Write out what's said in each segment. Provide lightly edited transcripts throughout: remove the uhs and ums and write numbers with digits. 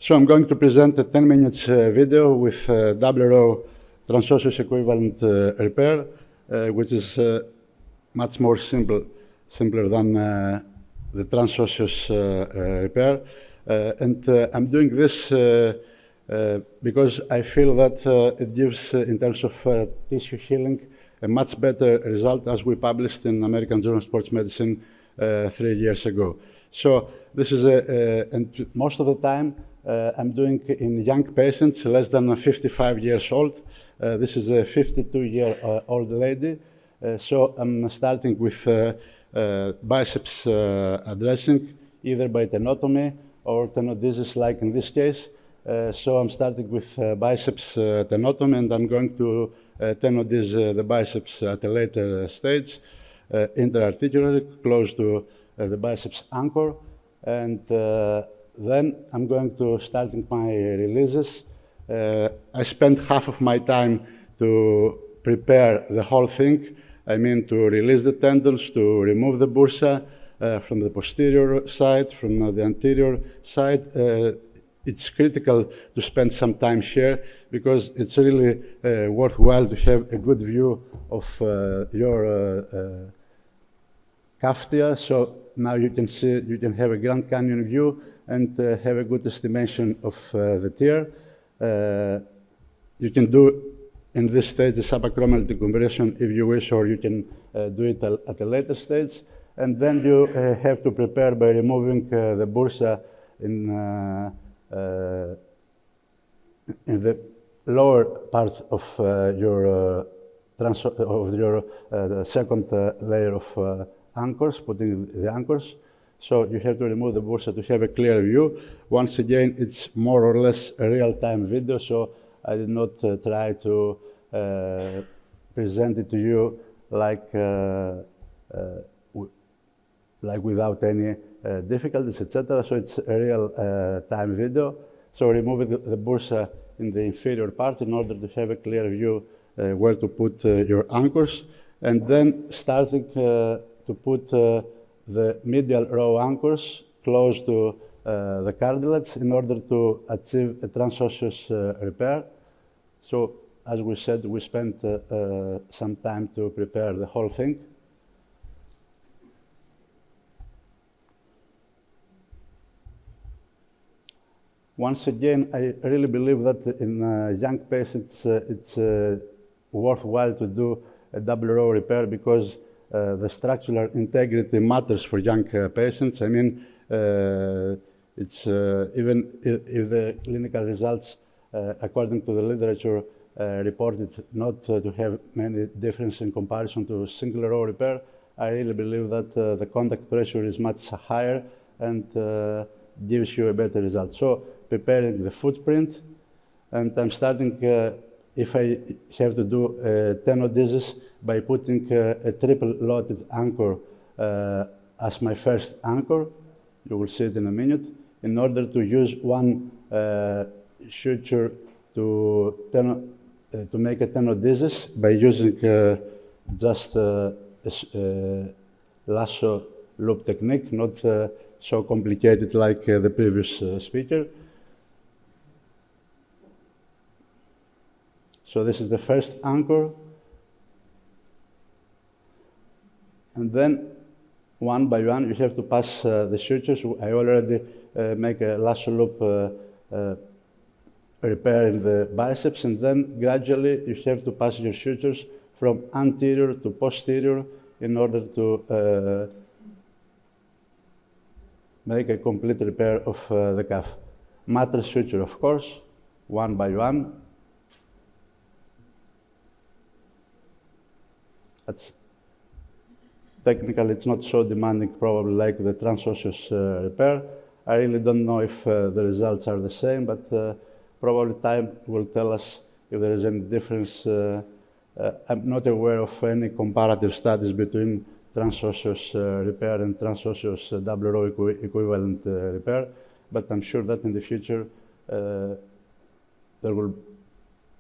So I'm going to present a 10 minutes video with double row Transosseus equivalent repair, which is much more simpler than the Transosseus repair. I'm doing this because I feel that it gives, in terms of tissue healing, a much better result, as we published in American Journal of Sports Medicine 3 years ago. So this is and most of the time I'm doing in young patients, less than 55 years old. This is a 52-year-old lady. So I'm starting with biceps addressing, either by tenotomy or tenodesis, like in this case. So I'm starting with biceps tenotomy, and I'm going to tenodise the biceps at a later stage, interarticularly, close to the biceps anchor. And then I'm going to start my releases. I spend half of my time to prepare the whole thing. I mean, to release the tendons, to remove the bursa from the posterior side, from the anterior side. It's critical to spend some time here because it's really worthwhile to have a good view of your calf tear. So now you can see, you can have a Grand Canyon view and have a good estimation of the tear. You can do in this stage the subacromial decompression if you wish, or you can do it at a later stage. And then you have to prepare by removing the bursa in the lower part of your second layer of anchors, putting the anchors. So you have to remove the bursa to have a clear view. Once again, it's more or less a real-time video, so I did not try to present it to you like without any difficulties, etc. So it's a real-time video. So removing the bursa in the inferior part in order to have a clear view where to put your anchors, and then starting to put the medial row anchors close to the cartilage in order to achieve a transosseous repair. So, as we said, we spent some time to prepare the whole thing. Once again, I really believe that in young patients it's worthwhile to do a double row repair because the structural integrity matters for young patients. I mean, it's even if the clinical results, according to the literature, reported not to have many differences in comparison to single row repair, I really believe that the contact pressure is much higher and gives you a better result. So preparing the footprint, and I'm starting, if I have to do tenodesis, by putting a triple loaded anchor as my first anchor. You will see it in a minute, in order to use one suture to make a tenodesis by using just a lasso loop technique, not so complicated like the previous speaker. So this is the first anchor. And then, one by one, you have to pass the sutures. I already make a lasso loop repair in the biceps, and then gradually you have to pass your sutures from anterior to posterior in order to make a complete repair of the calf. Matrix suture, of course, one by one. Technically, it's not so demanding, probably, like the transosseous repair. I really don't know if the results are the same, but probably time will tell us if there is any difference. I'm not aware of any comparative studies between transosseous repair and transosseous double row equivalent repair, but I'm sure that in the future there will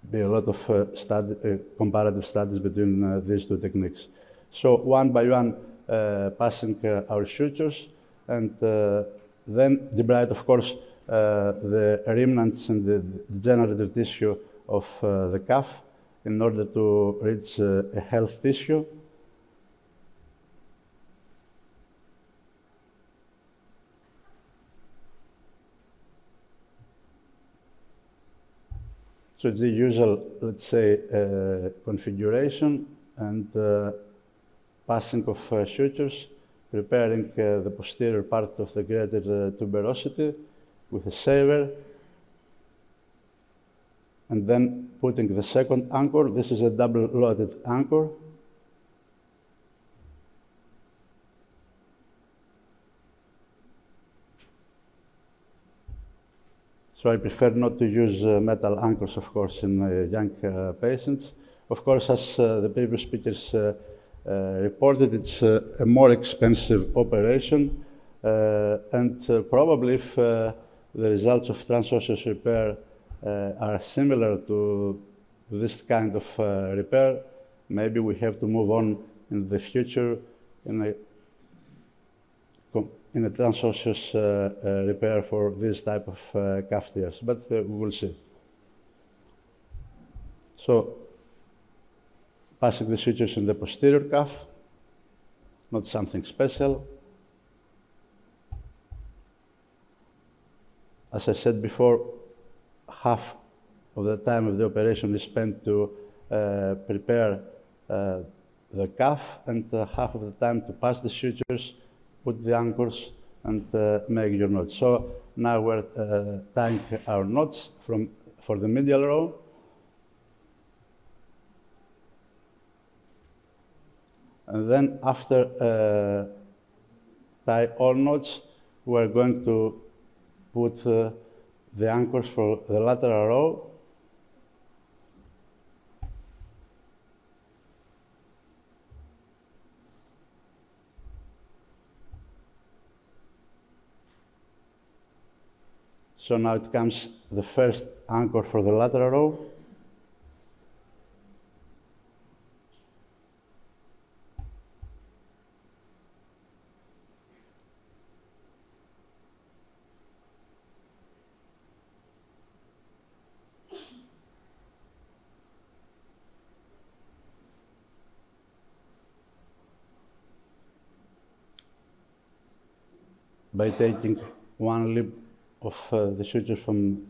be a lot of comparative studies between these two techniques. So one by one, passing our sutures, and then debride, of course, the remnants and the degenerative tissue of the calf in order to reach a healthy tissue. So it's the usual, let's say, configuration and passing of sutures, preparing the posterior part of the greater tuberosity with a saver, and then putting the second anchor. This is a double-loaded anchor. So I prefer not to use metal anchors, of course, in young patients. Of course, as the previous speakers reported, it's a more expensive operation, and probably if the results of transosseous repair are similar to this kind of repair, maybe we have to move on in the future in a transosseous repair for this type of calf tears, but we will see. So, passing the sutures in the posterior calf, not something special. As I said before, half of the time of the operation is spent to prepare the calf, and half of the time to pass the sutures, put the anchors, and make your knots. So now we're tying our knots for the medial row. And then after tie all knots, we're going to put the anchors for the lateral row. So now it comes the first anchor for the lateral row. By taking one lip of the suture from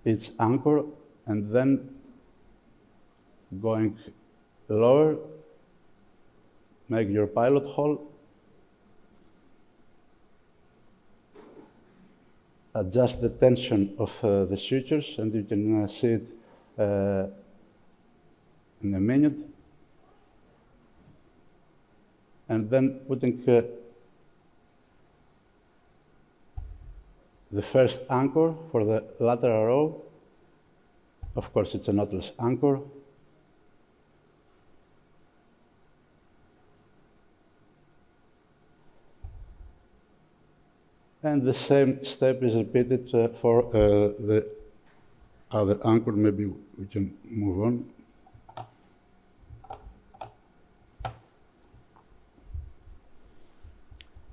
each anchor and then going lower, make your pilot hole, adjust the tension of the sutures, and you can see it in a minute, and then putting the first anchor for the lateral row. Of course, it's a knotless anchor. And the same step is repeated for the other anchor. Maybe we can move on.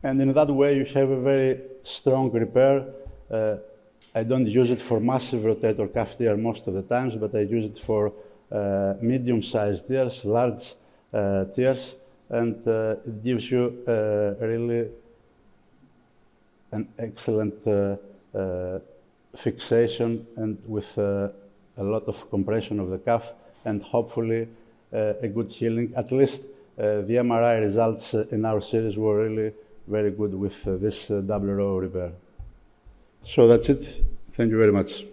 And in that way, you have a very strong repair. I don't use it for massive rotator cuff tear most of the times, but I use it for medium-sized tears, large tears, and it gives you really an excellent fixation and with a lot of compression of the cuff, and hopefully a good healing. At least the MRI results in our series were really very good with this double row repair. So that's it. Thank you very much.